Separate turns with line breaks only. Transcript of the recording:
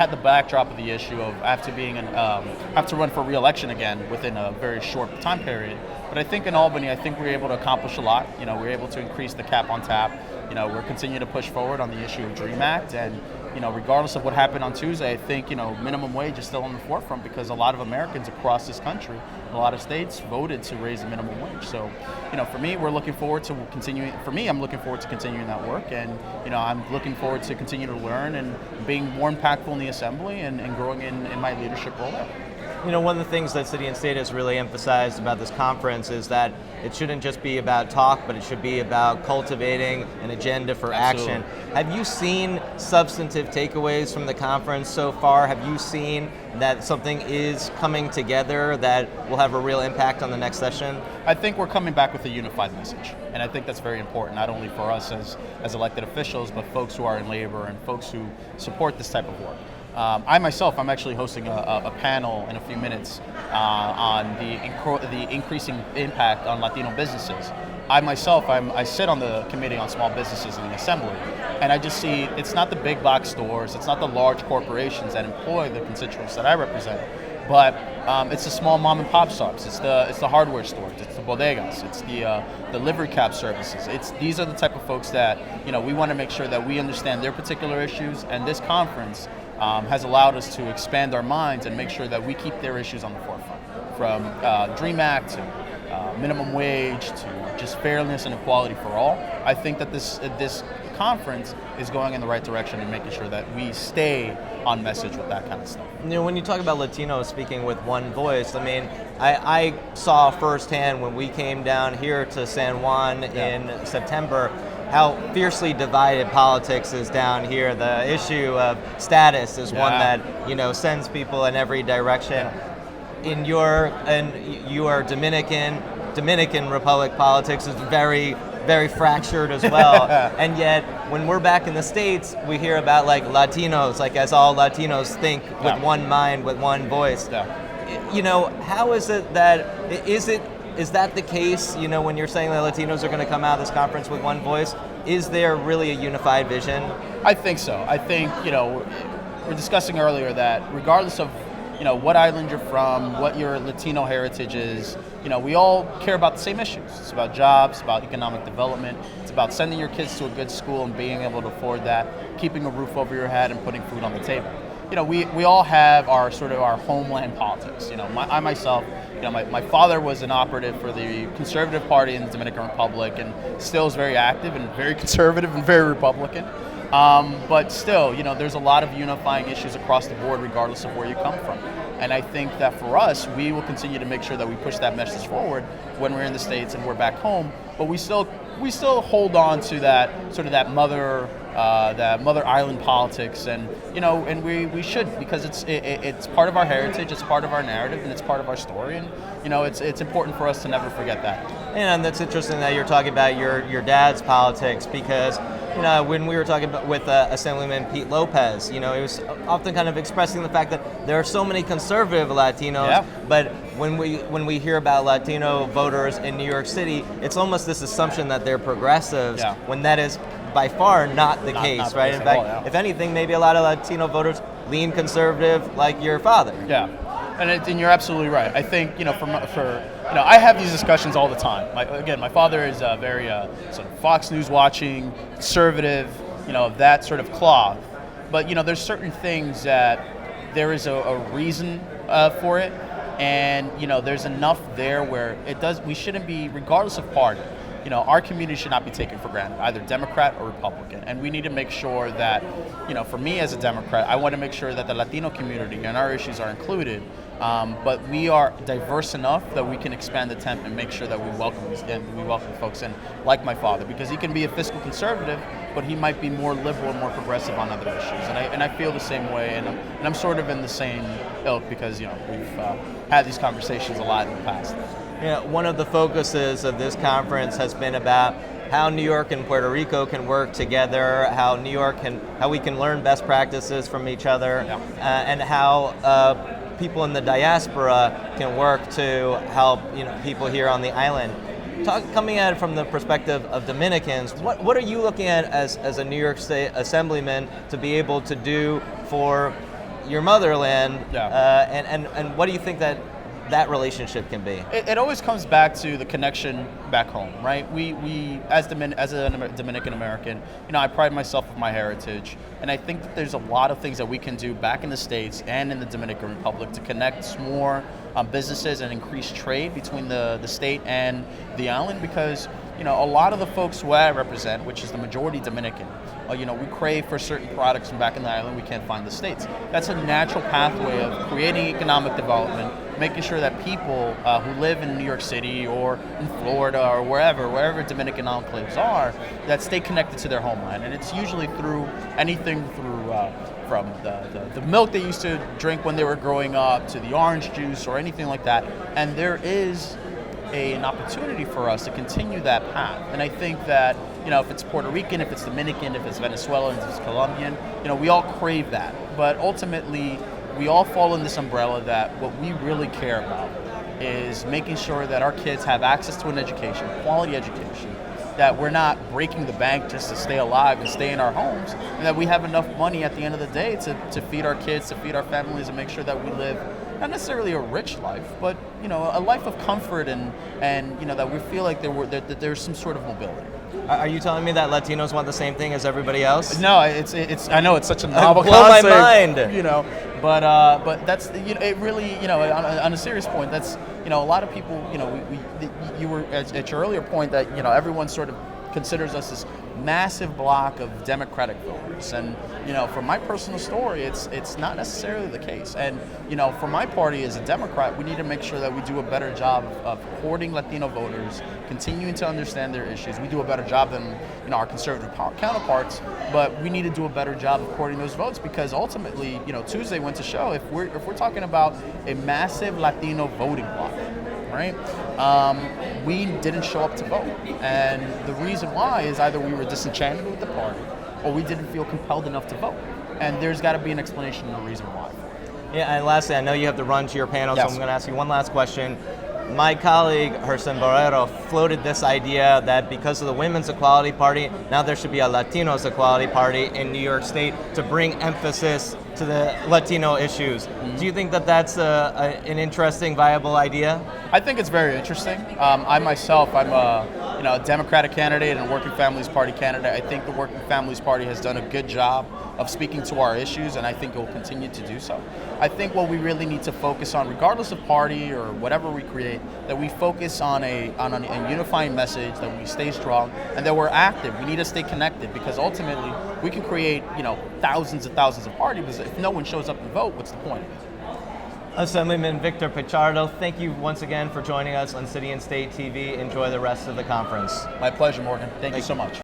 had the backdrop of the issue of after being have to run for re-election again within a very short time period. But I think in Albany, I think we were able to accomplish a lot. We were able to increase the cap on tap. We're continuing to push forward on the issue of DREAM Act, and regardless of what happened on Tuesday, I think minimum wage is still on the forefront because a lot of Americans across this country, a lot of states voted to raise the minimum wage. So, for me, we're looking forward to continuing. For me, I'm looking forward to continuing that work, and I'm looking forward to continue to learn and being more impactful in the assembly and growing in my leadership role there.
One of the things that City and State has really emphasized about this conference is that it shouldn't just be about talk, but it should be about cultivating an agenda for action. Have you seen substantive takeaways from the conference so far? Have you seen that something is coming together that will have a real impact on the next session?
I think we're coming back with a unified message, and I think that's very important, not only for us as elected officials, but folks who are in labor and folks who support this type of work. I'm actually hosting a panel in a few minutes on the increasing impact on Latino businesses. I sit on the Committee on Small Businesses in the Assembly, and I just see it's not the big box stores, it's not the large corporations that employ the constituents that I represent, but it's the small mom and pop shops, it's the hardware stores, it's the bodegas, it's the livery cab services. These are the type of folks that we want to make sure that we understand their particular issues, and this conference has allowed us to expand our minds and make sure that we keep their issues on the forefront, from DREAM Act to minimum wage to just fairness and equality for all. I think that this conference is going in the right direction and making sure that we stay on message with that kind of stuff.
When you talk about Latinos speaking with one voice, I saw firsthand when we came down here to San Juan in September how fiercely divided politics is down here. The issue of status is one that sends people in every direction. You are Dominican Republic politics is very, very fractured as well. And yet, when we're back in the States, we hear about Latinos, as all Latinos think with one mind, with one voice. How is it that is that the case? When you're saying that Latinos are going to come out of this conference with one voice, is there really a unified vision?
I think so. I think we're discussing earlier that regardless of what island you're from, what your Latino heritage is, we all care about the same issues. It's about jobs, about economic development. It's about sending your kids to a good school and being able to afford that, keeping a roof over your head and putting food on the table. We all have our homeland politics. I myself, my father was an operative for the Conservative Party in the Dominican Republic and still is very active and very conservative and very Republican. But still, there's a lot of unifying issues across the board regardless of where you come from. And I think that for us, we will continue to make sure that we push that message forward when we're in the States and we're back home. But we still hold on to that mother island politics, and we should, because it's part of our heritage, it's part of our narrative, and it's part of our story, and it's important for us to never forget that.
And that's interesting that you're talking about your dad's politics, because when we were talking with Assemblyman Pete Lopez, he was often kind of expressing the fact that there are so many conservative Latinos, but when we hear about Latino voters in New York City, it's almost this assumption that they're progressives, when that is by far not the case, right? In fact, if anything, maybe a lot of Latino voters lean conservative, like your father.
Yeah, and you're absolutely right. I think I have these discussions all the time. My father is very sort of Fox News watching, conservative, of that sort of cloth. But there's certain things that there is a reason for it, and there's enough there where we shouldn't be, regardless of party. Our community should not be taken for granted, either Democrat or Republican. And we need to make sure that, for me as a Democrat, I want to make sure that the Latino community and our issues are included. But we are diverse enough that we can expand the tent and make sure that we welcome folks in, like my father, because he can be a fiscal conservative, but he might be more liberal and more progressive on other issues. And I feel the same way, and I'm sort of in the same ilk because we've had these conversations a lot in the past.
One of the focuses of this conference has been about how New York and Puerto Rico can work together, how we can learn best practices from each other, and how people in the diaspora can work to help people here on the island. Coming at it from the perspective of Dominicans, what are you looking at as a New York State Assemblyman to be able to do for your motherland.
Yeah.
And what do you think that relationship can be?
It always comes back to the connection back home, right? We as a Dominican American, I pride myself with my heritage, and I think that there's a lot of things that we can do back in the States and in the Dominican Republic to connect more businesses and increase trade between the state and the island, because a lot of the folks who I represent, which is the majority Dominican, we crave for certain products from back in the island we can't find in the States. That's a natural pathway of creating economic development, making sure that people who live in New York City or in Florida or wherever Dominican enclaves are, that stay connected to their homeland. And it's usually through anything from the milk they used to drink when they were growing up to the orange juice or anything like that. And there is an opportunity for us to continue that path. And I think that, if it's Puerto Rican, if it's Dominican, if it's Venezuelan, if it's Colombian, we all crave that. But ultimately, we all fall in this umbrella that what we really care about is making sure that our kids have access to an education, quality education, that we're not breaking the bank just to stay alive and stay in our homes, and that we have enough money at the end of the day to feed our kids, to feed our families, and make sure that we live not necessarily a rich life, but a life of comfort and that we feel like that there's some sort of mobility.
Are you telling me that Latinos want the same thing as everybody else?
No, it's I know it's such a novel
blow
concept.
my mind.
But that's it really on a serious point, that's a lot of people you were at your earlier point that everyone sort of considers us this massive block of Democratic voters, and for my personal story, it's not necessarily the case. And for my party as a Democrat, we need to make sure that we do a better job of courting Latino voters, continuing to understand their issues. We do a better job than our conservative counterparts, but we need to do a better job of courting those votes, because ultimately, Tuesday went to show if we're talking about a massive Latino voting bloc, right? We didn't show up to vote, and the reason why is either we were disenchanted with the party or we didn't feel compelled enough to vote, and there's got to be an explanation and a reason why.
Yeah, and lastly, I know you have to run to your panel,
Yes.
So I'm going to ask you one last question. My colleague, Hersen Barrero, floated this idea that because of the Women's Equality Party, now there should be a Latinos Equality Party in New York State to bring emphasis to the Latino issues. Mm-hmm. Do you think that that's an interesting, viable idea?
I think it's very interesting. I myself, I'm a Democratic candidate and a Working Families Party candidate. I think the Working Families Party has done a good job of speaking to our issues, and I think it will continue to do so. I think what we really need to focus on, regardless of party or whatever we create, that we focus on a unifying message, that we stay strong, and that we're active. We need to stay connected, because ultimately we can create thousands and thousands of parties, but if no one shows up and vote, what's the point?
Assemblyman Victor Pichardo, thank you once again for joining us on City and State TV. Enjoy the rest of the conference.
My pleasure, Morgan. Thank you so much.